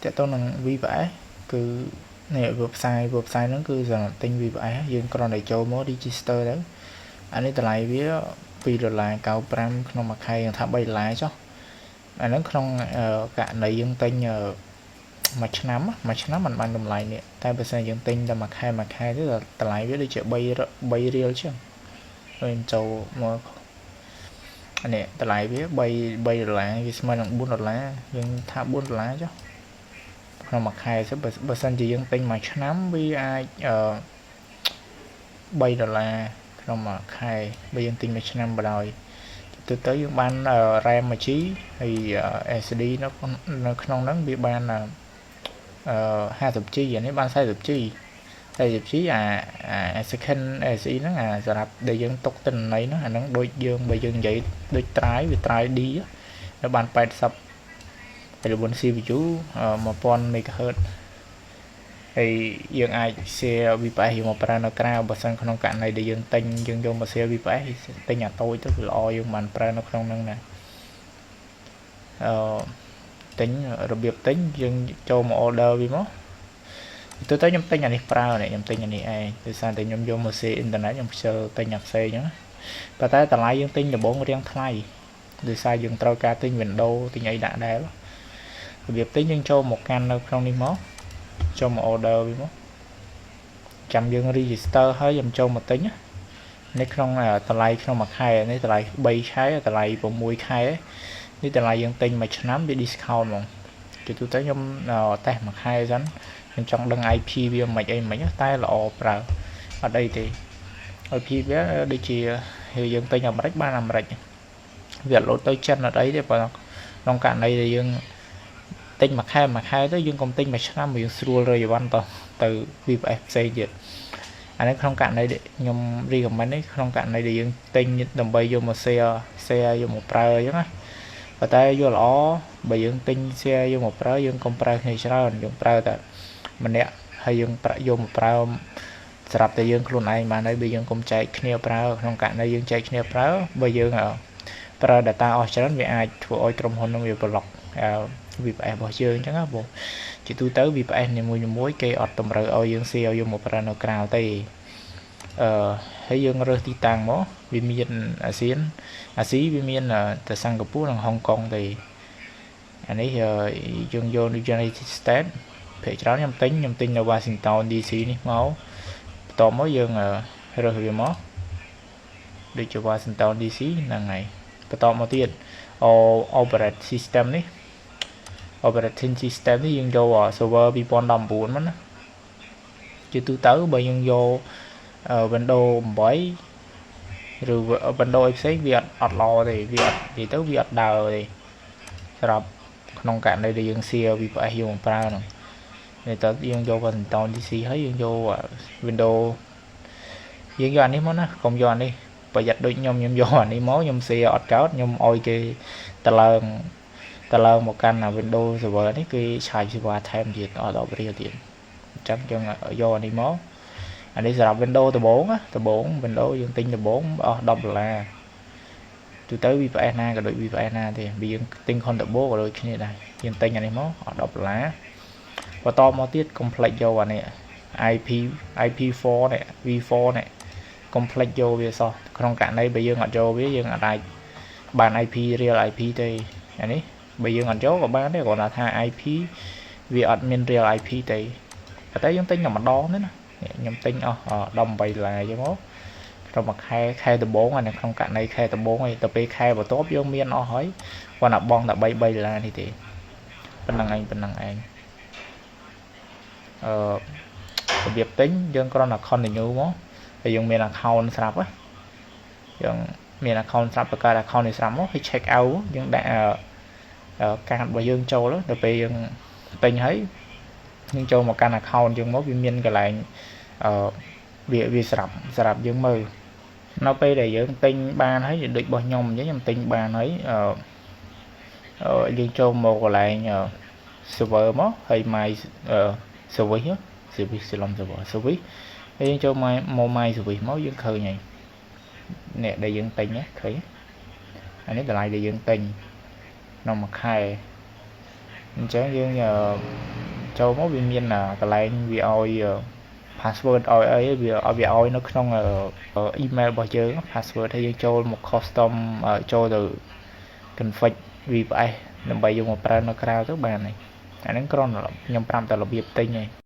แต่ต้นនឹង VPS គឺនេះ website ហ្នឹងគឺសម្រាប់ទិញ VPS យើងគ្រាន់តែចូលមក register ទៅអានេះតម្លៃវា$2.95ក្នុងមួយខែថា$3ចុះអាហ្នឹងក្នុងករណីយើងទិញមួយឆ្នាំមិនបានតម្លៃនេះតែបើសិនយើងទិញតែមួយខែទៅតម្លៃវាដូចជា3រៀលចឹងហើយចូលមកអានេះតម្លៃវា$3វាស្មើនឹង$4យើងថា$4ចុះក្នុងមួយខែទៅបើសិនជាយើងទិញមួយឆ្នាំវាអាច$3ក្នុងមួយខែបើយើងទិញមួយឆ្នាំបណ្ដោយទៅយើងបាន RAM 1G ហើយ SD នៅក្នុងហ្នឹងវាបាន50G អានេះបាន 40G អា second SE ហ្នឹងសម្រាប់ដែលយើងទុកទិន្នន័យហ្នឹងអាហ្នឹងដូចយើងបើយើងនិយាយដូចត្រាយវាត្រាយ D នៅបាន80 relevant CPU 1000 MHz ហើយយើងអាច share VPS យកមកប្រើនៅក្រៅបើសិនក្នុងករណីដែលយើងទិញយើងយកមក share VPS ទិញអាតូចទៅវាល្អយើងបានប្រើនៅក្នុងហ្នឹងណាទិញរបៀបទិញយើងចូលមក order វាមកទៅខ្ញុំទិញអានេះប្រើនេះខ្ញុំទិញអានេះឯងដោយសារតែខ្ញុំយកមក share internet ខ្ញុំខ្ជិលទិញអាផ្សេងអញ្ចឹងប៉ុន្តែតម្លៃយើងទិញដំបូងរៀងថ្លៃដោយសារយើងត្រូវការទិញ Windows ទិញអីដាក់ដែររបៀបទិញយើងចូលមកកាន់នៅក្នុងនេះមកចូលមក order វាមកចាំយើង register ហើយខ្ញុំចូលមកទិញនេះក្នុងតម្លៃក្នុងមួយខែនេះតម្លៃ3ខែតម្លៃ6ខែនេះតម្លៃយើងទិញមួយឆ្នាំវា discount ហ្មងជាទូទៅខ្ញុំតេស្តមួយខែសិនខ្ញុំចង់ដឹង IP វាមិនអីមិនតែល្អប្រើអត់អីទេ IP វាដូចជាយើងទិញអាមេរិកបានអាមេរិកវាអត់លោតទៅចិនអត់អីទេបើក្នុងករណីដែលយើងទិញមួយខែទៅយើងកុំទិញមួយឆ្នាំយើងស្រួលរយវ៉ាន់ទៅ VPS ផ្សេងទៀតអានេះក្នុងករណីដែលខ្ញុំ recommend នេះក្នុងករណីដែលយើងទិញដើម្បីយកមក share យកមកប្រើអញ្ចឹងណាប៉ុន្តែយកល្អបើយើងទិញ share យកមកប្រើយើងកុំប្រើគ្នាច្រើនយើងប្រើតែម្នាក់ហើយយើងយកមកប្រើសម្រាប់តែយើងខ្លួនឯងបានហើយបើយើងកុំចែកគ្នាប្រើក្នុងករណីយើងចែកគ្នាប្រើបើយើងប្រើ data អស់ច្រើនវាអាចធ្វើឲ្យក្រុមហ៊ុននឹងវា block VPS របស់យើងអញ្ចឹងណាបងជាទូទៅ VPS នីមួយៗគេអត់តម្រូវឲ្យយើង share យកមកប្រើនៅក្រៅទេហើយយើងរើសទីតាំងមកវាមានអាស៊ីវាមានតែសិង្ហបុរីនិងហុងកុងទេអានេះយើងយក United States ភាគច្រើនខ្ញុំទិញនៅ Washington DC នេះមកបន្ទាប់មកយើងរើសវាមកដូចជា Washington DC ហ្នឹងហើយបន្តមកទៀត operating system នេះយើងយក server 2019មកណាជាទូទៅបើយើងយក Windows 8ឬ Windows អីផ្សេងវាអត់ល្អទេវាអត់និយាយទៅវាអត់ដើរទេសម្រាប់ក្នុងករណីដែលយើង share VPS យកមកប្រើហ្នឹងតែតើយើងយក Washington DC ហើយយើងយក Windows យើងយកអានេះមកណាកុំយកអានេះប្រយ័ត្នដូចខ្ញុំយកអានេះមកខ្ញុំ share អត់កើតខ្ញុំឲ្យគេតឡើងមកកាន់ Windows server នេះគេឆាយសេវាថែមទៀតអត់10រៀលទៀតអញ្ចឹងយើងយកអានេះមកអានេះសម្រាប់ Windows ដំបូង Windows យើងទិញដំបូងអស់$10ទូទៅ VPS ណាក៏ដូច VPS ណាទេវាយើងទិញ Comfortable ក៏ដូចគ្នាដែរយើងទិញអានេះមកអស់$បន្តមកទៀត complex យកអានេះ IP4 នេះ V4 នេះ complex យកវាសោះក្នុងករណីបើយើងអត់យកវាយើងអាចបាន IP real IP ទេអានេះបើយើងអត់យកក៏បានដែរគ្រាន់តែថា IP វាអត់មាន real IP ទេប៉ុន្តែយើងទិញតែម្ដងទេណាខ្ញុំទិញអស់$18អញ្ចឹងមកក្នុងមួយខែដំបូងអានៅក្នុងករណីខែដំបូងឯងទៅពេលខែបន្ទាប់យើងមានអស់ហើយគាត់តែបងតែ$3នេះទេប៉ុណ្ណឹងឯងរបៀបទិញយើងគ្រាន់តែ continue មកហើយយើងមាន account ស្រាប់យើងមាន account ស្រាប់បង្កើត account នេះស្រាប់មកហើយ check out យើងដាក់កាតរបស់យើងចូលដល់ពេលយើងទិញហើយយើងចូលមកកាន់ account យើងមកវាមានកន្លែងវាស្រាប់យើងមើលនៅពេលដែលយើងទិញបានហើយដូចរបស់ខ្ញុំអញ្ចឹងខ្ញុំទិញបានហើយយើងចូលមកកន្លែង server មកហើយ my service ហើយយើងចូលមក my service មកយើងឃើញហើយអ្នកដែលយើងទិញឃើញអានេះតម្លៃដែលយើងទិញក្នុងមួយខែ អញ្ចឹងយើងចូលមកវាមានកន្លែងវាឲ្យ password ឲ្យអីវាឲ្យនៅក្នុង email របស់យើង password ហើយយើងចូលមក custom ចូលទៅ config VPS ដើម្បីយកមកប្រើនៅក្រៅទៅបានហើយអាហ្នឹងគ្រាន់តែខ្ញុំប្រាប់តែរបៀបទិញឯង